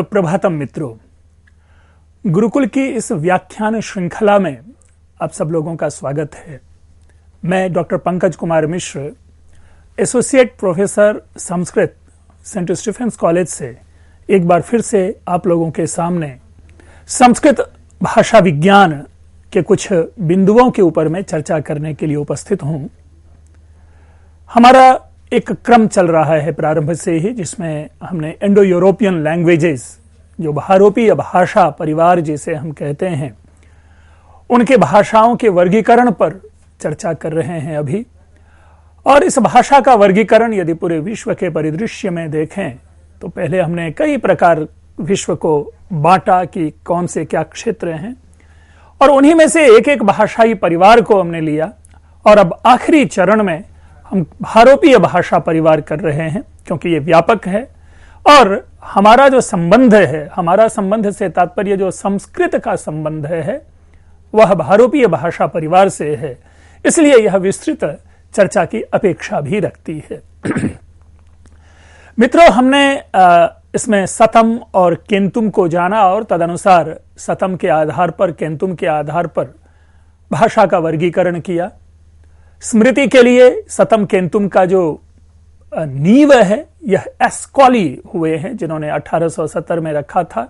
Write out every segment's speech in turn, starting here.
सुप्रभातम मित्रों, गुरुकुल की इस व्याख्यान श्रृंखला में आप सब लोगों का स्वागत है। मैं doctor Pankaj Kumar Mishra, associate professor Sanskrit Saint Stephen's College से एक बार फिर से आप लोगों के सामने संस्कृत भाषा विज्ञान के कुछ बिंदुओं के ऊपर मैं चर्चा करने के लिए उपस्थित हूं। हमारा एक क्रम चल रहा है प्रारंभ से ही, जिसमें हमने इंडो यूरोपियन लैंग्वेजेस, जो भारोपीय भाषा परिवार जिसे हम कहते हैं, उनके भाषाओं के वर्गीकरण पर चर्चा कर रहे हैं अभी। और इस भाषा का वर्गीकरण यदि पूरे विश्व के परिदृश्य में देखें तो पहले हमने कई प्रकार विश्व को बांटा कि कौन से क्या क्षेत्र हैं, और उन्हीं में से एक एक भाषाई परिवार को हमने लिया। और अब आखिरी चरण में हम भारोपीय भाषा परिवार कर रहे हैं, क्योंकि ये व्यापक है और हमारा जो संबंध है, हमारा संबंध से तात्पर्य जो संस्कृत का संबंध है, वह भारोपीय भाषा परिवार से है। इसलिए यह विस्तृत चर्चा की अपेक्षा भी रखती है। मित्रों, हमने इसमें सतम और केंतुम को जाना और तदनुसार सतम के आधार पर, केंतुम के आधार पर भाषा का वर्गीकरण किया। स्मृति के लिए सतम केंतुम का जो नींव है, यह एस्कॉली हुए हैं, जिन्होंने 1870 में रखा था,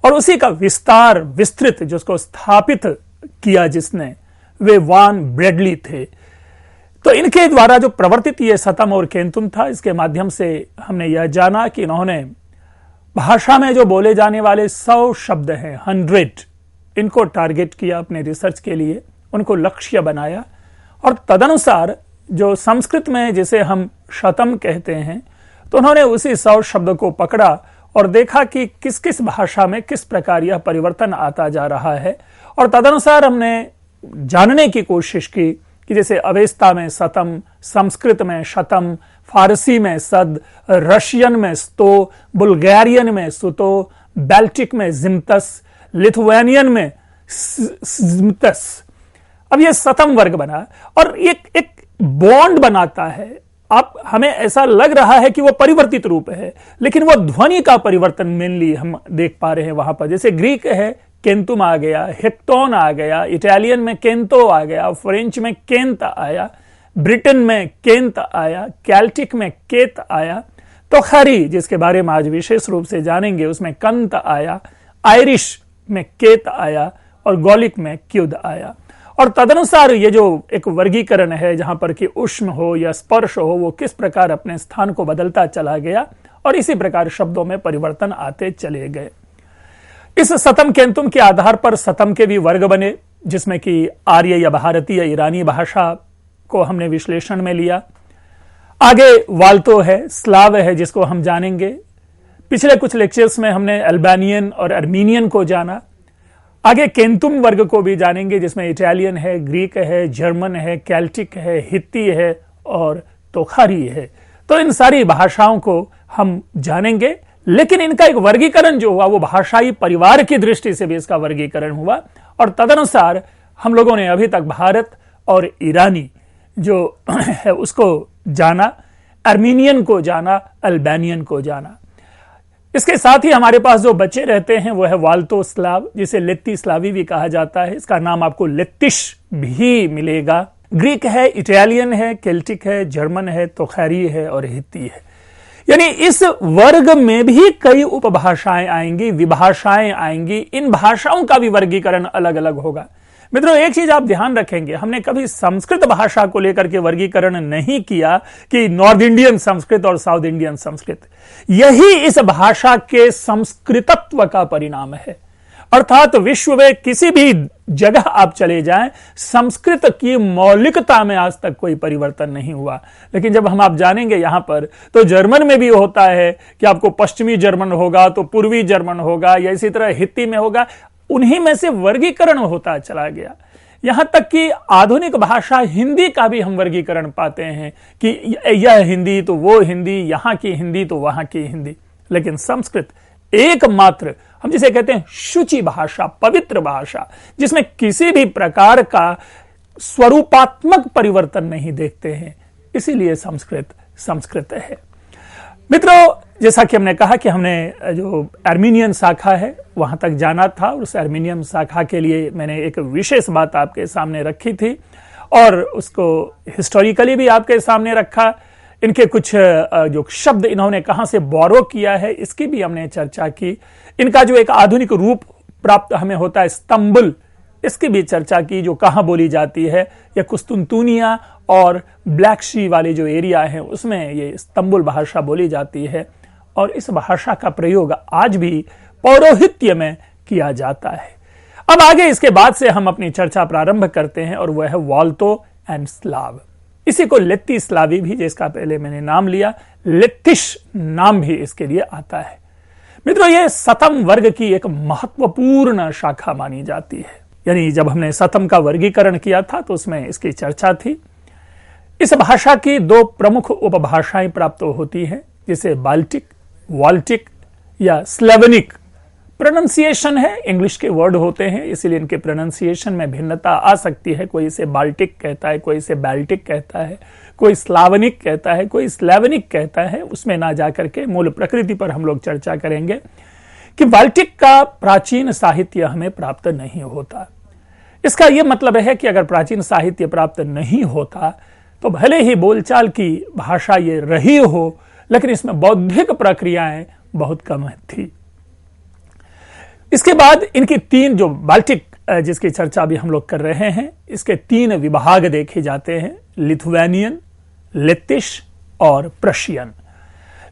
और उसी का विस्तार विस्तृत जिसको स्थापित किया जिसने, वे वान ब्रेडली थे। तो इनके द्वारा जो प्रवर्तित ये सतम और केंतुम था, इसके माध्यम से हमने यह जाना कि इन्होंने भाषा में जो बोले जाने वाले 100 शब्द हैं, 100, इनको टारगेट किया अपने रिसर्च के लिए, उनको लक्ष्य बनाया। और तदनुसार जो संस्कृत में जिसे हम शतम कहते हैं, तो उन्होंने उसी 100 शब्द को पकड़ा और देखा कि किस किस भाषा में किस प्रकार यह परिवर्तन आता जा रहा है। और तदनुसार हमने जानने की कोशिश की कि जैसे अवेस्ता में सतम, संस्कृत में शतम, फारसी में सद, रशियन में स्तो, बुल्गारियन में सुतो, बाल्टिक में जिम्तस, लिथुआनियन में जिम्तस। अब ये सतम वर्ग बना और एक बॉन्ड बनाता है। आप हमें ऐसा लग रहा है कि वो परिवर्तित रूप है, लेकिन वो ध्वनि का परिवर्तन मेनली हम देख पा रहे हैं वहां पर। जैसे ग्रीक है, केंतुम आ गया, हेक्टोन आ गया, इटालियन में केंतो आ गया, फ्रेंच में केंत आया, ब्रिटेन में केंत आया, कैल्टिक में केत आया, तोखारी जिसके बारे में आज विशेष रूप से जानेंगे, उसमें कंत आया, आयरिश में केत आया और गौलिक में क्युद आया। और तदनुसार ये जो एक वर्गीकरण है, जहां पर कि उष्ण हो या स्पर्श हो, वो किस प्रकार अपने स्थान को बदलता चला गया और इसी प्रकार शब्दों में परिवर्तन आते चले गए। इस सतम केंतुम के आधार पर सतम के भी वर्ग बने, जिसमें कि आर्य या भारतीय ईरानी भाषा को हमने विश्लेषण में लिया। आगे वाल्तो है, स्लाव है, जिसको हम जानेंगे। पिछले कुछ लेक्चर्स में हमने अल्बानियन और अर्मीनियन को जाना। आगे केंतुम वर्ग को भी जानेंगे, जिसमें इटालियन है, ग्रीक है, जर्मन है, कैल्टिक है, हित्ती है और तोखारी है। तो इन सारी भाषाओं को हम जानेंगे, लेकिन इनका एक वर्गीकरण जो हुआ वो भाषाई परिवार की दृष्टि से भी इसका वर्गीकरण हुआ। और तदनुसार हम लोगों ने अभी तक भारत और ईरानी जो है उसको जाना, अर्मीनियन को जाना, अल्बानियन को जाना। इसके साथ ही हमारे पास जो बचे रहते हैं वो है वाल्तो स्लाव, जिसे लेत्ती स्लावी भी कहा जाता है। इसका नाम आपको लेत्तिश भी मिलेगा। ग्रीक है, इटालियन है, केल्टिक है, जर्मन है, तोखारी है और हित्ती है। यानी इस वर्ग में भी कई उपभाषाएं आएंगी, विभाषाएं आएंगी। इन भाषाओं का भी वर्गीकरण अलग अलग होगा। मित्रों, एक चीज आप ध्यान रखेंगे, हमने कभी संस्कृत भाषा को लेकर के वर्गीकरण नहीं किया कि नॉर्थ इंडियन संस्कृत और साउथ इंडियन संस्कृत। यही इस भाषा के संस्कृतत्व का परिणाम है। अर्थात विश्व में किसी भी जगह आप चले जाएं, संस्कृत की मौलिकता में आज तक कोई परिवर्तन नहीं हुआ। लेकिन जब हम आप जानेंगे यहां पर, तो जर्मन में भी होता है कि आपको पश्चिमी जर्मन होगा तो पूर्वी जर्मन होगा, या इसी तरह हित्ती में होगा। उन्हीं में से वर्गीकरण होता चला गया। यहां तक कि आधुनिक भाषा हिंदी का भी हम वर्गीकरण पाते हैं कि यह हिंदी तो वो हिंदी, यहां की हिंदी तो वहां की हिंदी। लेकिन संस्कृत एकमात्र, हम जिसे कहते हैं शुचि भाषा, पवित्र भाषा, जिसमें किसी भी प्रकार का स्वरूपात्मक परिवर्तन नहीं देखते हैं, इसीलिए संस्कृत संस्कृत है। मित्रों, जैसा कि हमने कहा कि हमने जो आर्मीनियन शाखा है वहां तक जाना था, उस आर्मीनियन शाखा के लिए मैंने एक विशेष बात आपके सामने रखी थी और उसको हिस्टोरिकली भी आपके सामने रखा। इनके कुछ जो शब्द इन्होंने कहां से बोरो किया है इसकी भी हमने चर्चा की। इनका जो एक आधुनिक रूप प्राप्त हमें होता है इस्तांबुल, इसकी भी चर्चा की, जो कहां बोली जाती है। या कुस्तुनतुनिया और ब्लैक सी वाले जो एरिया है उसमें ये इस्तांबुल भाषा बोली जाती है और इस भाषा का प्रयोग आज भी पौरोहित्य में किया जाता है। अब आगे इसके बाद से हम अपनी चर्चा प्रारंभ करते हैं और वह है वाल्तो एंड स्लाव। इसी को लेत्ती स्लावी भी, जिसका पहले मैंने नाम लिया, लेत्तिश नाम भी इसके लिए आता है। मित्रों, ये सतम वर्ग की एक महत्वपूर्ण शाखा मानी जाती है। यानी जब हमने सतम का वर्गीकरण किया था तो उसमें इसकी चर्चा थी। इस भाषा की दो प्रमुख उपभाषाएं प्राप्त होती हैं, जिसे बाल्टिक, वाल्टिक या स्लेवनिक। प्रोनाउंसिएशन है, इंग्लिश के वर्ड होते हैं, इसीलिए इनके प्रोनाउंसिएशन में भिन्नता आ सकती है। कोई इसे बाल्टिक कहता है, कोई इसे बाल्टिक कहता है, कोई स्लावनिक कहता है, कोई स्लेवनिक कहता है। उसमें ना जाकर के मूल प्रकृति पर हम लोग चर्चा करेंगे कि बाल्टिक का प्राचीन साहित्य हमें प्राप्त नहीं होता। इसका यह मतलब है कि अगर प्राचीन साहित्य प्राप्त नहीं होता तो भले ही बोलचाल की भाषा ये रही हो, लेकिन इसमें बौद्धिक प्रक्रियाएं बहुत कम थी। इसके बाद इनकी तीन, जो बाल्टिक जिसकी चर्चा भी हम लोग कर रहे हैं, इसके तीन विभाग देखे जाते हैं, लिथुआनियन, लेत्तिश और प्रशियन।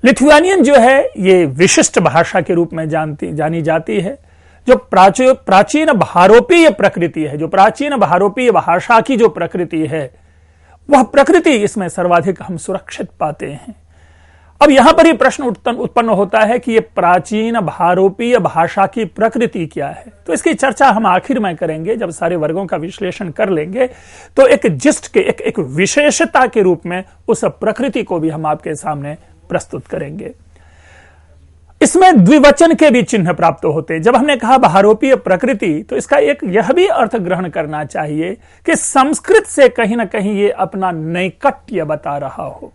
लिथुआनियन जो है ये विशिष्ट भाषा के रूप में जानी जाती है। जो प्राचीन भारोपीय प्रकृति है, जो प्राचीन भारोपीय भाषा की जो प्रकृति है, वह प्रकृति इसमें सर्वाधिक हम सुरक्षित पाते हैं। अब यहां पर ही प्रश्न उत्पन्न होता है कि ये प्राचीन भारोपीय भाषा की प्रकृति क्या है। तो इसकी चर्चा हम आखिर में करेंगे, जब सारे वर्गों का विश्लेषण कर लेंगे तो एक जिस्ट के एक विशेषता के रूप में उस प्रकृति को भी हम आपके सामने प्रस्तुत करेंगे। इसमें द्विवचन के भी चिन्ह प्राप्त होते हैं। जब हमने कहा भारोपीय प्रकृति, तो इसका एक यह भी अर्थ ग्रहण करना चाहिए कि संस्कृत से कहीं ना कहीं ये अपना नैकट्य बता रहा हो।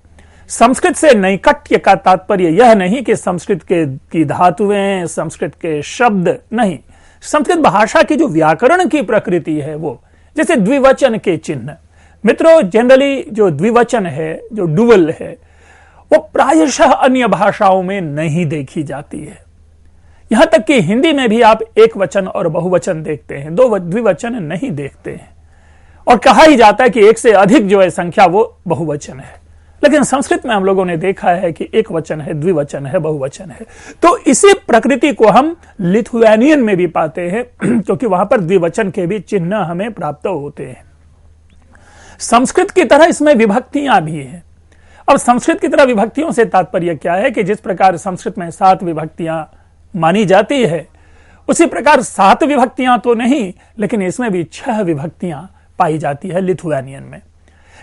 संस्कृत से नैकट्य का तात्पर्य यह नहीं कि संस्कृत की धातुएं, संस्कृत के शब्द नहीं, संस्कृत भाषा की जो व्याकरण की प्रकृति है वो, जैसे द्विवचन के चिन्ह। मित्रों, जनरली जो द्विवचन है, जो डुअल है, वो प्रायशः अन्य भाषाओं में नहीं देखी जाती है। यहां तक कि हिंदी में भी आप एक वचन और बहुवचन देखते हैं, दो द्विवचन नहीं देखते हैं। और कहा ही जाता है कि एक से अधिक जो है संख्या वो बहुवचन है। लेकिन संस्कृत में हम लोगों ने देखा है कि एक वचन है, द्विवचन है, बहुवचन है। तो इसी प्रकृति को हम लिथुआनियन में भी पाते हैं, क्योंकि वहां पर द्विवचन के भी चिन्ह हमें प्राप्त होते हैं। संस्कृत की तरह इसमें विभक्तियां भी हैं। अब संस्कृत की तरह विभक्तियों से तात्पर्य क्या है कि जिस प्रकार संस्कृत में 7 विभक्तियां मानी जाती है, उसी प्रकार 7 विभक्तियां तो नहीं, लेकिन इसमें भी 6 विभक्तियां पाई जाती है लिथुआनियन में।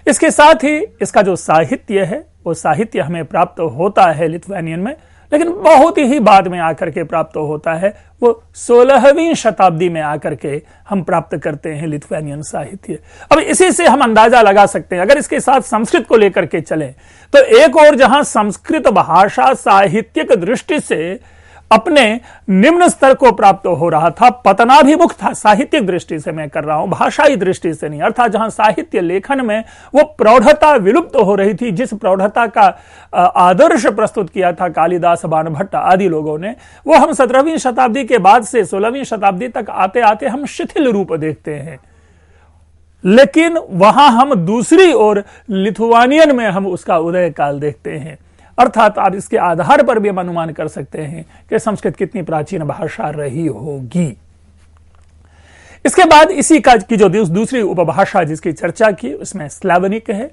इसके साथ ही इसका जो साहित्य है, वो साहित्य हमें प्राप्त होता है लिथुआनियन में, लेकिन बहुत ही बाद में आकर के प्राप्त होता है। वो 16वीं शताब्दी में आकर के हम प्राप्त करते हैं लिथुआनियन साहित्य। अब इसी से हम अंदाजा लगा सकते हैं, अगर इसके साथ संस्कृत को लेकर के चलें तो एक और जहां संस्कृत भाषा साहित्यिक दृष्टि से अपने निम्न स्तर को प्राप्त हो रहा था, पतनाभिमुख था, साहित्यिक दृष्टि से मैं कर रहा हूं, भाषाई दृष्टि से नहीं, अर्थात जहां साहित्य लेखन में वो प्रौढ़ता विलुप्त हो रही थी, जिस प्रौढ़ता का आदर्श प्रस्तुत किया था कालिदास, बाणभट्ट आदि लोगों ने, वो हम 17वीं शताब्दी के बाद से 16वीं शताब्दी तक आते आते हम शिथिल रूप देखते हैं। लेकिन वहां हम दूसरी ओर लिथुआनियन में हम उसका उदय काल देखते हैं। अर्थात आप इसके आधार पर भी हम अनुमान कर सकते हैं कि संस्कृत कितनी प्राचीन भाषा रही होगी। इसके बाद इसी का की जो दूसरी उपभाषा जिसकी चर्चा की, उसमें स्लावनिक है।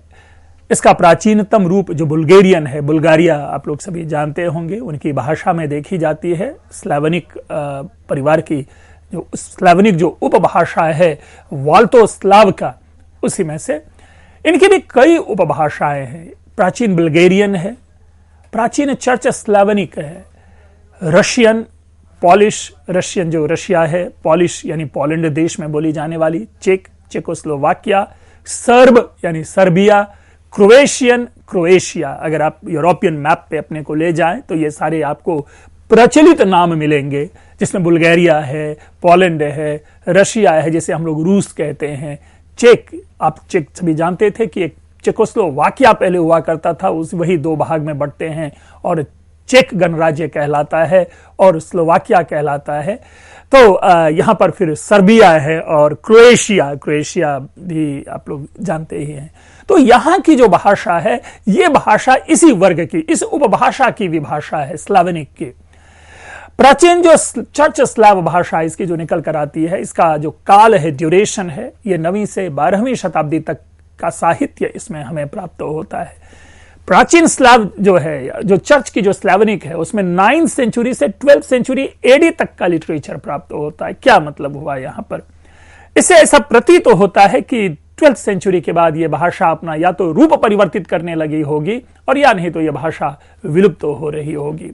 इसका प्राचीनतम रूप जो बुल्गेरियन है, बुल्गारिया आप लोग सभी जानते होंगे, उनकी भाषा में देखी जाती है। स्लावनिक परिवार की जो स्लावनिक जो उपभाषा है वाल्तो स्लाव का, उसी में से इनकी भी कई उपभाषाएं हैं। प्राचीन बुल्गेरियन है, प्राचीन चर्च स्लावनिक है, रशियन, पॉलिश, रशियन जो रशिया है, पॉलिश यानी पोलैंड देश में बोली जाने वाली, चेक, चेकोस्लोवाकिया, सर्ब यानी सर्बिया, क्रोएशिया, अगर आप यूरोपियन मैप पे अपने को ले जाएं तो ये सारे आपको प्रचलित नाम मिलेंगे, जिसमें बुल्गारिया है, पोलैंड है, रशिया है, जिसे हम लोग रूस कहते हैं, चेक, आप चेक सभी जानते थे कि एक चेकोस्लोवाकिया पहले हुआ करता था, उस वही दो भाग में बंटते हैं और चेक गणराज्य कहलाता है और स्लोवाकिया कहलाता है। तो यहां पर फिर सर्बिया है और क्रोएशिया भी आप लोग जानते ही हैं। तो यहां की जो भाषा है, ये भाषा इसी वर्ग की, इस उपभाषा की विभाषा है, स्लावनिक की। प्राचीन जो चर्च स्लाव भाषा इसकी जो निकल कर आती है, इसका जो काल है, ड्यूरेशन है, ये 9वीं से 12वीं शताब्दी तक का साहित्य इसमें हमें प्राप्त होता है। प्राचीन स्लाव जो है, जो चर्च की जो स्लावनिक है, उसमें 9th सेंचुरी से 12th सेंचुरी एडी तक का लिटरेचर प्राप्त होता है। क्या मतलब हुआ यहां पर? इससे ऐसा प्रतीत होता है कि 12th सेंचुरी के बाद यह भाषा अपना या तो रूप परिवर्तित करने लगी होगी और या नहीं तो यह भाषा विलुप्त हो रही होगी।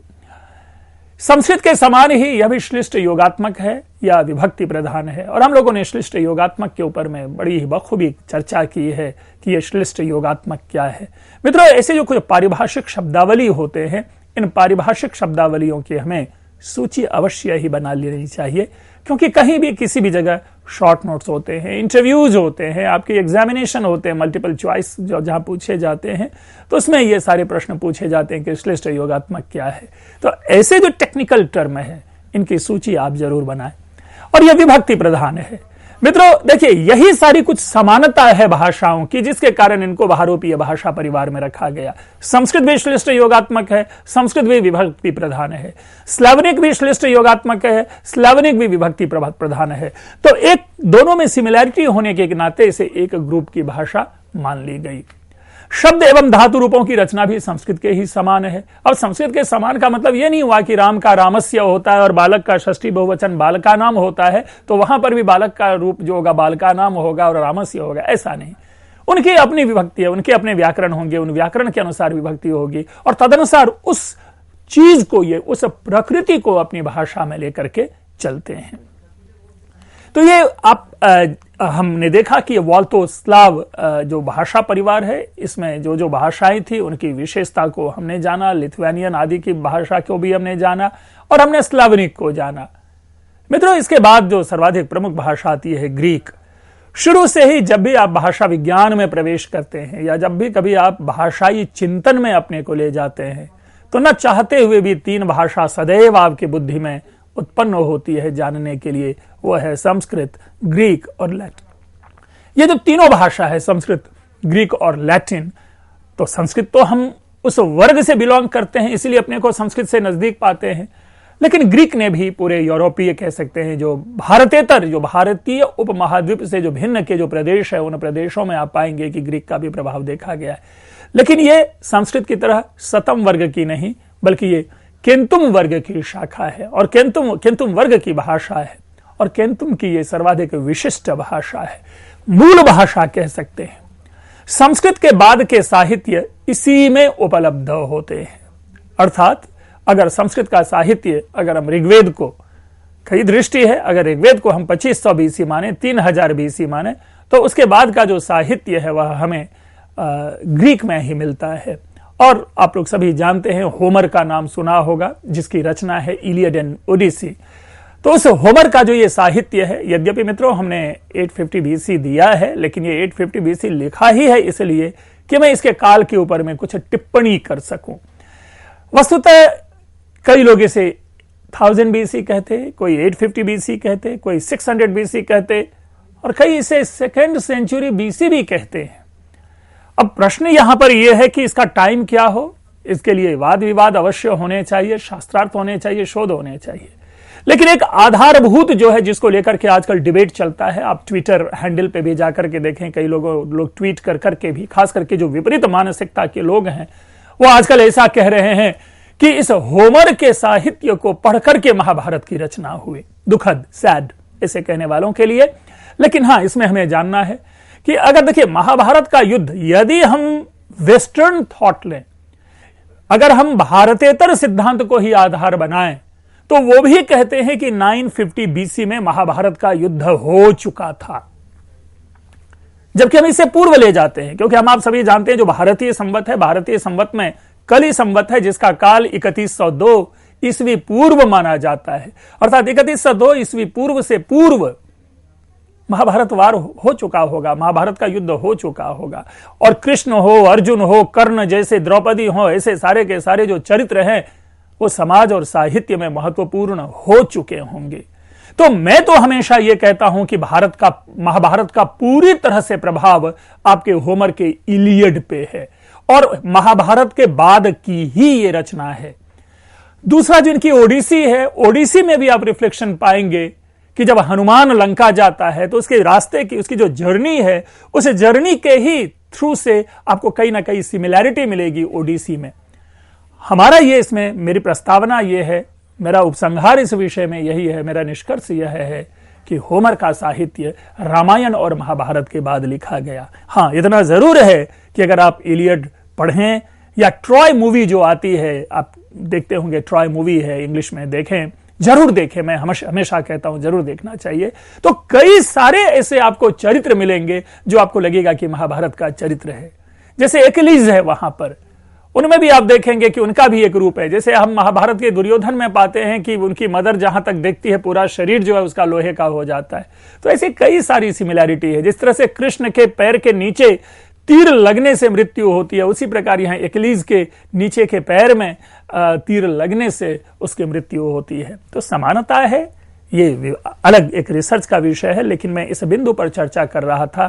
संस्कृत के समान ही यह भी श्लिष्ट योगात्मक है या विभक्ति प्रधान है, और हम लोगों ने श्लिष्ट योगात्मक के ऊपर में बड़ी ही बखूबी चर्चा की है कि यह श्लिष्ट योगात्मक क्या है। मित्रों, ऐसे जो कुछ पारिभाषिक शब्दावली होते हैं, इन पारिभाषिक शब्दावलियों की हमें सूची अवश्य ही बना लेनी चाहिए, क्योंकि कहीं भी किसी भी जगह शॉर्ट नोट्स होते हैं, इंटरव्यूज होते हैं, आपके एग्जामिनेशन होते हैं, मल्टीपल चॉइस जो जहां पूछे जाते हैं, तो उसमें ये सारे प्रश्न पूछे जाते हैं कि श्लिष्ट योगात्मक क्या है। तो ऐसे जो टेक्निकल टर्म है, इनकी सूची आप जरूर बनाएं। और यह विभक्ति प्रधान है। मित्रों देखिए, यही सारी कुछ समानता है भाषाओं की, जिसके कारण इनको बहुरूपीय भाषा परिवार में रखा गया। संस्कृत भी श्लिष्ट योगात्मक है, संस्कृत भी विभक्ति प्रधान है। स्लावनिक भी श्लिष्ट योगात्मक है, स्लावनिक भी विभक्ति प्रधान है। तो एक दोनों में सिमिलैरिटी होने के नाते इसे एक ग्रुप की भाषा मान ली गई। शब्द एवं धातु रूपों की रचना भी संस्कृत के ही समान है। अब संस्कृत के समान का मतलब यह नहीं हुआ कि राम का रामस्य होता है और बालक का षष्ठी बहुवचन बालका नाम होता है, तो वहां पर भी बालक का रूप जो होगा बालका नाम होगा और रामस्य होगा, ऐसा नहीं। उनकी अपनी विभक्ति है, उनके अपने व्याकरण होंगे, उन व्याकरण के अनुसार विभक्ति होगी और तदनुसार उस चीज को, ये उस प्रकृति को अपनी भाषा में लेकर के चलते हैं। तो ये हमने देखा कि वाल्तो स्लाव जो भाषा परिवार है, इसमें जो जो भाषाएं थी उनकी विशेषता को हमने जाना, लिथुआनियन आदि की भाषा को भी हमने जाना और हमने स्लावनिक को जाना। मित्रों, इसके बाद जो सर्वाधिक प्रमुख भाषा आती है ग्रीक। शुरू से ही जब भी आप भाषा विज्ञान में प्रवेश करते हैं या जब भी कभी आप भाषाई चिंतन में अपने को ले जाते हैं, तो न चाहते हुए भी 3 भाषा सदैव आपकी बुद्धि में उत्पन्न होती है जानने के लिए, वो है संस्कृत, ग्रीक और लैटिन। ये जो तीनों भाषा है, संस्कृत, ग्रीक और लैटिन, तो संस्कृत तो हम उस वर्ग से बिलोंग करते हैं, इसलिए अपने को संस्कृत से नजदीक पाते हैं। लेकिन ग्रीक ने भी पूरे यूरोपीय कह सकते हैं, जो भारतेतर, जो भारतीय उपमहाद्वीप से जो भिन्न के जो प्रदेश है, उन प्रदेशों में आप पाएंगे कि ग्रीक का भी प्रभाव देखा गया है। लेकिन ये संस्कृत की तरह सतम वर्ग की नहीं, बल्कि ये केंतुम वर्ग की शाखा है और केंतुम वर्ग की भाषा है और केंतुम की ये सर्वाधिक विशिष्ट भाषा है, मूल भाषा कह सकते हैं। संस्कृत के बाद के साहित्य इसी में उपलब्ध होते हैं। अर्थात अगर संस्कृत का साहित्य, अगर हम ऋग्वेद को, कई दृष्टि है, अगर ऋग्वेद को हम 2500 बीसी माने, 3000 बीसी माने, तो उसके बाद का जो साहित्य है वह हमें ग्रीक में ही मिलता है। और आप लोग सभी जानते हैं, होमर का नाम सुना होगा, जिसकी रचना है इलियड एंड ओडिसी। तो उस होमर का जो ये साहित्य है, यद्यपि मित्रों हमने 850 बीसी दिया है, लेकिन ये 850 बीसी लिखा ही है इसलिए कि मैं इसके काल के ऊपर में कुछ टिप्पणी कर सकूं। वस्तुतः कई लोग इसे 1000 बीसी कहते, कोई 850 बीसी कहते, कोई 600 बीसी कहते और कई इसे 2nd सेंचुरी बीसी भी कहते हैं। अब प्रश्न यहां पर यह है कि इसका टाइम क्या हो, इसके लिए वाद विवाद अवश्य होने चाहिए, शास्त्रार्थ होने चाहिए, शोध होने चाहिए। लेकिन एक आधारभूत जो है, जिसको लेकर के आजकल डिबेट चलता है, आप ट्विटर हैंडल पे भी जाकर के देखें, कई लोग ट्वीट कर करके भी, खास करके जो विपरीत मानसिकता के लोग हैं, वो आजकल ऐसा कह रहे हैं कि इस होमर के साहित्य को पढ़ करके महाभारत की रचना हुई। दुखद, सैड ऐसे कहने वालों के लिए। लेकिन हां, इसमें हमें जानना है कि अगर देखिए महाभारत का युद्ध, यदि हम वेस्टर्न थॉट लें, अगर हम भारतेतर सिद्धांत को ही आधार बनाएं, तो वो भी कहते हैं कि 950 बीसी में महाभारत का युद्ध हो चुका था। जबकि हम इसे पूर्व ले जाते हैं, क्योंकि हम आप सभी जानते हैं जो भारतीय संवत है, भारतीय संवत में कली संवत है जिसका काल 3102 ईस्वी पूर्व माना जाता है, अर्थात 3102 ईस्वी पूर्व से पूर्व महाभारत वार हो चुका होगा, महाभारत का युद्ध हो चुका होगा, और कृष्ण हो, अर्जुन हो, कर्ण जैसे, द्रौपदी हो, ऐसे सारे के सारे जो चरित्र हैं वो समाज और साहित्य में महत्वपूर्ण हो चुके होंगे। तो मैं तो हमेशा यह कहता हूं कि महाभारत का पूरी तरह से प्रभाव आपके होमर के इलियड पे है, और महाभारत के बाद की ही ये रचना है। दूसरा जिनकी ओडिसी है, ओडिसी में भी आप रिफ्लेक्शन पाएंगे कि जब हनुमान लंका जाता है तो उसके रास्ते की, उसकी जो जर्नी है, उस जर्नी के ही थ्रू से आपको कहीं ना कहीं सिमिलैरिटी मिलेगी ओडिसी में। हमारा ये, इसमें मेरी प्रस्तावना ये है, मेरा उपसंहार इस विषय में यही है, मेरा निष्कर्ष यह है कि होमर का साहित्य रामायण और महाभारत के बाद लिखा गया। हां, इतना जरूर है कि अगर आप इलियड पढ़ें या ट्रॉय मूवी जो आती है, आप देखते होंगे, ट्रॉय मूवी है इंग्लिश में, देखें, जरूर देखें, मैं हमेशा कहता हूं जरूर देखना चाहिए। तो कई सारे ऐसे आपको चरित्र मिलेंगे जो आपको लगेगा कि महाभारत का चरित्र है। जैसे एक्लीज है वहां पर, उनमें भी आप देखेंगे कि उनका भी एक रूप है। जैसे हम महाभारत के दुर्योधन में पाते हैं कि उनकी मदर जहां तक देखती है पूरा शरीर जो है उसका लोहे का हो जाता है। तो ऐसी कई सारी सिमिलैरिटी है। जिस तरह से कृष्ण के पैर के नीचे तीर लगने से मृत्यु होती है, उसी प्रकार यहां एक्लीज के नीचे के पैर में तीर लगने से उसकी मृत्यु होती है। तो समानता है, ये अलग एक रिसर्च का विषय है, लेकिन मैं इस बिंदु पर चर्चा कर रहा था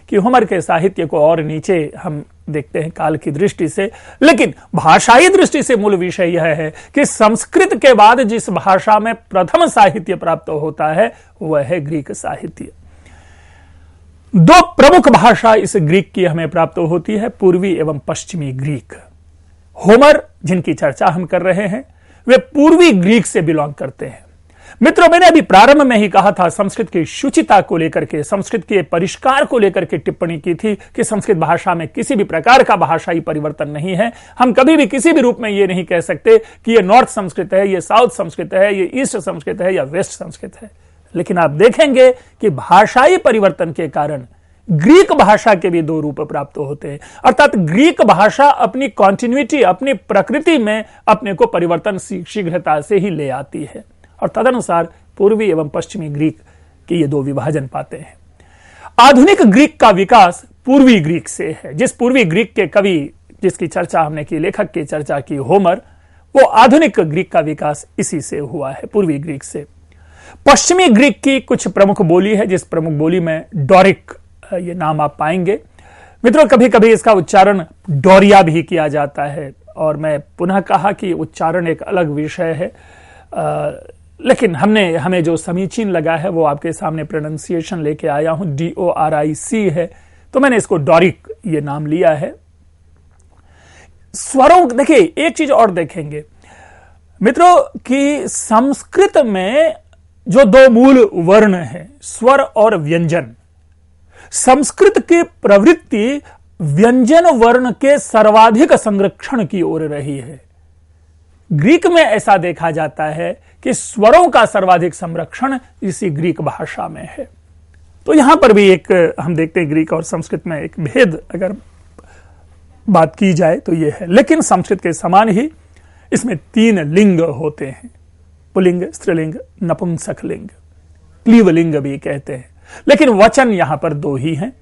कि होमर के साहित्य को और नीचे हम देखते हैं काल की दृष्टि से, लेकिन भाषाई दृष्टि से मूल विषय यह है कि संस्कृत के बाद जिस भाषा में प्रथम साहित्य प्राप्त होता है वह है ग्रीक साहित्य। दो प्रमुख भाषा इस ग्रीक की हमें प्राप्त होती है, पूर्वी एवं पश्चिमी ग्रीक। होमर जिनकी चर्चा हम कर रहे हैं वे पूर्वी ग्रीक से बिलोंग करते हैं। मित्रों, मैंने अभी प्रारंभ में ही कहा था, संस्कृत की शुचिता को लेकर के, संस्कृत के परिष्कार को लेकर के टिप्पणी की थी कि संस्कृत भाषा में किसी भी प्रकार का भाषाई परिवर्तन नहीं है। हम कभी भी किसी भी रूप में यह नहीं कह सकते कि यह नॉर्थ संस्कृत है, यह साउथ संस्कृत है, यह ईस्ट संस्कृत है या वेस्ट संस्कृत है। लेकिन आप देखेंगे कि भाषाई परिवर्तन के कारण ग्रीक भाषा के भी दो रूप प्राप्त होते हैं, अर्थात ग्रीक भाषा अपनी कॉन्टिन्यूटी, अपनी प्रकृति में अपने को परिवर्तन शीघ्रता से ही ले आती है, और तदनुसार पूर्वी एवं पश्चिमी ग्रीक के ये दो विभाजन पाते हैं। आधुनिक ग्रीक का विकास पूर्वी ग्रीक से है। जिस पूर्वी ग्रीक के कवि जिसकी चर्चा हमने की, लेखक की चर्चा की, होमर, वो आधुनिक ग्रीक का विकास इसी से हुआ है, पूर्वी ग्रीक से। पश्चिमी ग्रीक की कुछ प्रमुख बोली है, जिस प्रमुख बोली में डोरिक ये नाम आप पाएंगे। मित्रों, कभी कभी इसका उच्चारण डोरिया भी किया जाता है, और मैं पुनः कहा कि उच्चारण एक अलग विषय है, लेकिन हमें जो समीचीन लगा है वो आपके सामने प्रोनाउंसिएशन लेके आया हूं, DORIC है, तो मैंने इसको डोरिक ये नाम लिया है। स्वरों, देखिए एक चीज और देखेंगे मित्रों कि संस्कृत में जो दो मूल वर्ण है, स्वर और व्यंजन, संस्कृत की प्रवृत्ति व्यंजन वर्ण के सर्वाधिक संरक्षण की ओर रही है। ग्रीक में ऐसा देखा जाता है कि स्वरों का सर्वाधिक संरक्षण इसी ग्रीक भाषा में है। तो यहां पर भी एक हम देखते हैं ग्रीक और संस्कृत में एक भेद अगर बात की जाए तो यह है, लेकिन संस्कृत के समान ही इसमें 3 लिंग होते हैं, पुल्लिंग, स्त्रीलिंग, नपुंसक लिंग, क्लीवलिंग भी कहते हैं, लेकिन वचन यहां पर 2 ही हैं।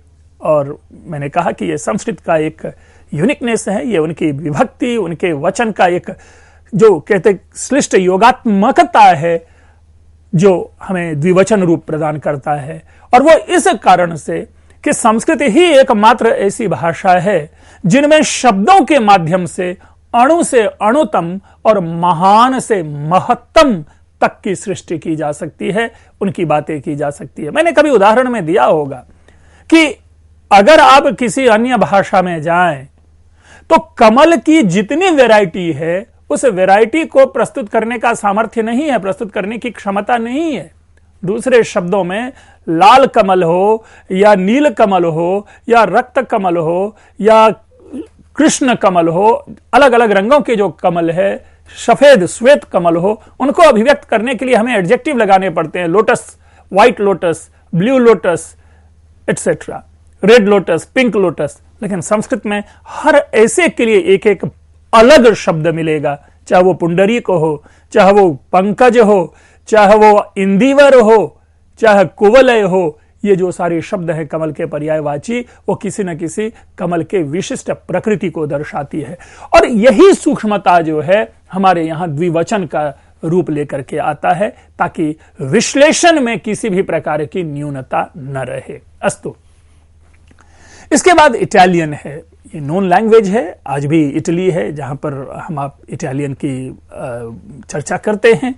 और मैंने कहा कि यह संस्कृत का एक यूनिकनेस है, यह उनकी विभक्ति, उनके वचन का एक जो कहते श्लिष्ट योगात्मकता है जो हमें द्विवचन रूप प्रदान करता है। और वो इस कारण से कि संस्कृत ही एकमात्र ऐसी भाषा है जिनमें शब्दों के माध्यम से अणुतम और महान से महत्तम तक की सृष्टि की जा सकती है, उनकी बातें की जा सकती है। मैंने कभी उदाहरण में दिया होगा कि अगर आप किसी अन्य भाषा में जाएं तो कमल की जितनी वैरायटी है उस वैरायटी को प्रस्तुत करने का सामर्थ्य नहीं है, प्रस्तुत करने की क्षमता नहीं है। दूसरे शब्दों में लाल कमल हो या नील कमल हो या रक्त कमल हो या कृष्ण कमल हो, अलग अलग रंगों के जो कमल है, सफेद श्वेत कमल हो, उनको अभिव्यक्त करने के लिए हमें एडजेक्टिव लगाने पड़ते हैं, lotus, white lotus, blue lotus etcetera. Red lotus, pink lotus, लेकिन संस्कृत में हर ऐसे के लिए एक एक अलग शब्द मिलेगा, चाहे वो पुंडरीक हो, चाहे वो पंकज हो, चाहे वो इंदिवर हो, चाहे कुवलय हो। ये जो सारे शब्द हैं कमल के पर्यायवाची, वो किसी न किसी कमल के विशिष्ट प्रकृति को दर्शाती है। और यही सूक्ष्मता जो है हमारे यहां द्विवचन का रूप लेकर के आता है, ताकि विश्लेषण में किसी भी प्रकार की न्यूनता न रहे। अस्तु, इसके बाद इटालियन है। ये नोन लैंग्वेज है, आज भी इटली है जहां पर हम आप इटालियन की चर्चा करते हैं।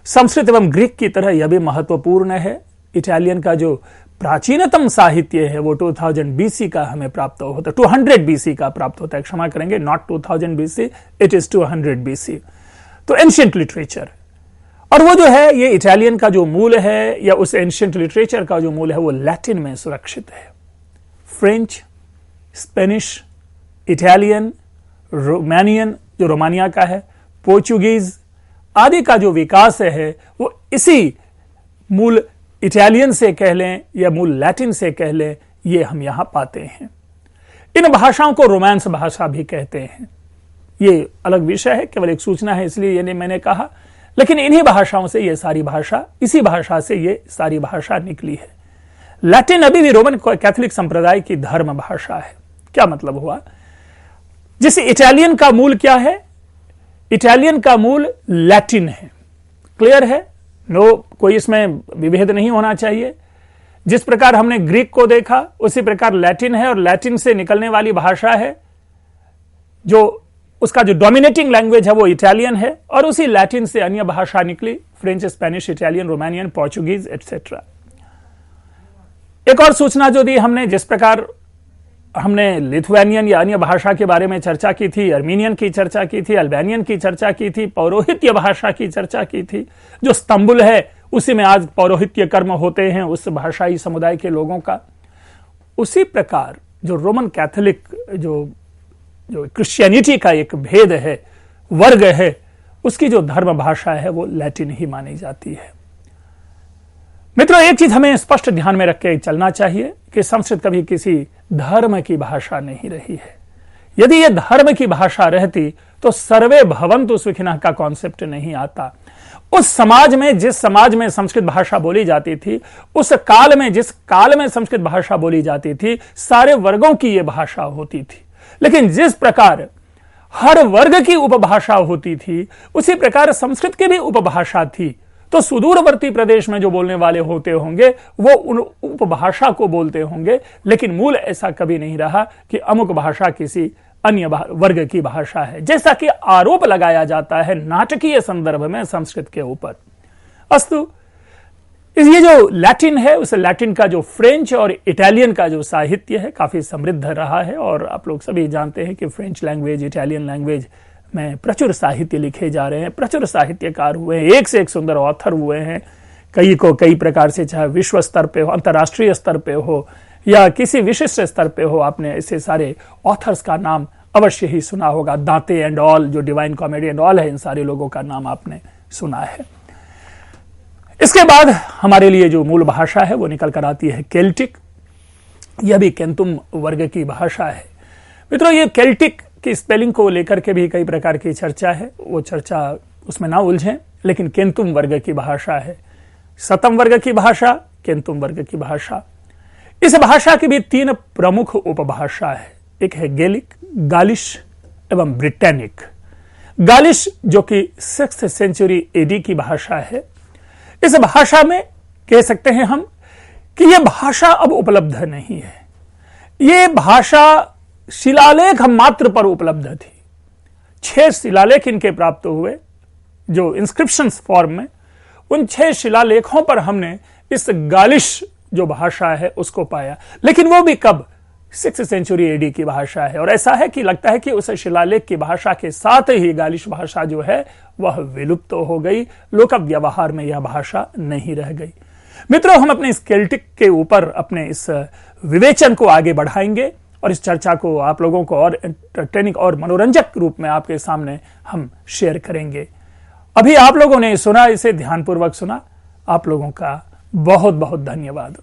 संस्कृत एवं ग्रीक की तरह यह भी महत्वपूर्ण है। इटालियन का जो प्राचीनतम साहित्य है वो 2000 बीसी का हमें प्राप्त होता है, 200 बीसी का प्राप्त होता है, क्षमा करेंगे, not 2000 BC, it is 200 BC. तो एंशिएंट लिटरेचर, और वो जो है ये इटालियन का जो मूल है या उस एंशिएंट लिटरेचर का जो मूल है वो लैटिन में सुरक्षित है। फ्रेंच, स्पेनिश, इटालियन, रोमानियन जो रोमानिया का है, पोर्चुगीज आदि का जो विकास है वो इसी मूल इटालियन से कह लें या मूल लैटिन से कह लें, ये हम यहां पाते हैं। इन भाषाओं को रोमांस भाषा भी कहते हैं। ये अलग विषय है, केवल एक सूचना है इसलिए ये मैंने कहा, लेकिन इन्हीं भाषाओं से ये सारी भाषा, इसी भाषा से ये सारी भाषा निकली है। लैटिन अभी भी रोमन कैथोलिक संप्रदाय की धर्म भाषा है। क्या मतलब हुआ? जैसे इटालियन का मूल क्या है? इटालियन का मूल लैटिन है। क्लियर है? नो, कोई इसमें विभेद नहीं होना चाहिए। जिस प्रकार हमने ग्रीक को देखा उसी प्रकार लैटिन है, और लैटिन से निकलने वाली भाषा है जो उसका जो डोमिनेटिंग लैंग्वेज है वो इटालियन है, और उसी लैटिन से अन्य भाषा निकली, French, Spanish, Italian, Romanian, Portuguese etcetera. एक और सूचना जो दी हमने, जिस प्रकार हमने लिथुआनियन या अन्य भाषा के बारे में चर्चा की थी, अर्मीनियन की चर्चा की थी, अल्बानियन की चर्चा की थी, पौरोहित्य भाषा की चर्चा की थी, जो स्तंबुल है उसी में आज पौरोहित्य कर्म होते हैं उस भाषाई समुदाय के लोगों का। उसी प्रकार जो रोमन कैथोलिक जो क्रिश्चियनिटी का एक भेद है, वर्ग है, उसकी जो धर्म भाषा है वो लैटिन ही मानी जाती है। मित्रों, एक चीज हमें स्पष्ट ध्यान में रख के चलना चाहिए कि संस्कृत कभी किसी धर्म की भाषा नहीं रही है। यदि यह धर्म की भाषा रहती तो सर्वे भवन्तु सुखिनः का कॉन्सेप्ट नहीं आता। उस समाज में, जिस समाज में संस्कृत भाषा बोली जाती थी, उस काल में, जिस काल में संस्कृत भाषा बोली जाती थी, सारे वर्गों की यह भाषा होती थी। लेकिन जिस प्रकार हर वर्ग की उपभाषा होती थी, उसी प्रकार संस्कृत की भी उपभाषा थी। तो सुदूरवर्ती प्रदेश में जो बोलने वाले होते होंगे वो उन उपभाषा को बोलते होंगे, लेकिन मूल ऐसा कभी नहीं रहा कि अमुक भाषा किसी अन्य वर्ग की भाषा है, जैसा कि आरोप लगाया जाता है नाटकीय संदर्भ में संस्कृत के ऊपर। अस्तु, ये जो लैटिन है, उस लैटिन का जो फ्रेंच और इटालियन का जो साहित्य है काफी समृद्ध रहा है, और आप लोग सभी जानते हैं कि फ्रेंच लैंग्वेज, इटालियन लैंग्वेज में प्रचुर साहित्य लिखे जा रहे हैं, प्रचुर साहित्यकार हुए हैं, एक से एक सुंदर ऑथर हुए हैं। कई को कई प्रकार से, चाहे विश्व स्तर पे हो, अंतर्राष्ट्रीय स्तर पे हो, या किसी विशिष्ट स्तर पे हो, आपने ऐसे सारे ऑथर्स का नाम अवश्य ही सुना होगा। दांते एंड ऑल, जो डिवाइन कॉमेडी एंड ऑल है, इन सारे लोगों का नाम आपने सुना है। इसके बाद हमारे लिए जो मूल भाषा है वो निकल कर आती है केल्टिक। यह भी केंतुम वर्ग की भाषा है। मित्रों, ये केल्टिक की स्पेलिंग को लेकर के भी कई प्रकार की चर्चा है, वो चर्चा उसमें ना उलझें, लेकिन केंतुम वर्ग की भाषा है। सतम वर्ग की भाषा, केंतुम वर्ग की भाषा। इस भाषा की भी 3 प्रमुख उपभाषा है। एक है गेलिक, गालिश एवं ब्रिटेनिक। गालिश जो कि 6th सेंचुरी एडी की भाषा है। इस भाषा में कह सकते हैं हम कि यह भाषा अब उपलब्ध नहीं है। यह भाषा शिलालेख मात्र पर उपलब्ध थी। 6 शिलालेख इनके प्राप्त हुए जो इंस्क्रिप्शंस फॉर्म में। उन 6 शिलालेखों पर हमने इस गालिश जो भाषा है उसको पाया, लेकिन वो भी कब? 6th सेंचुरी एडी की भाषा है। और ऐसा है कि लगता है कि उस शिलालेख की भाषा के साथ ही गालिश भाषा जो है वह विलुप्त तो हो गई, लोक व्यवहार में यह भाषा नहीं रह गई। मित्रों, हम अपने इस केल्टिक के ऊपर अपने इस विवेचन को आगे बढ़ाएंगे और इस चर्चा को आप लोगों को और एंटरटेनिंग और मनोरंजक रूप में आपके सामने हम शेयर करेंगे। अभी आप लोगों ने सुना, इसे ध्यानपूर्वक सुना, आप लोगों का बहुत बहुत धन्यवाद।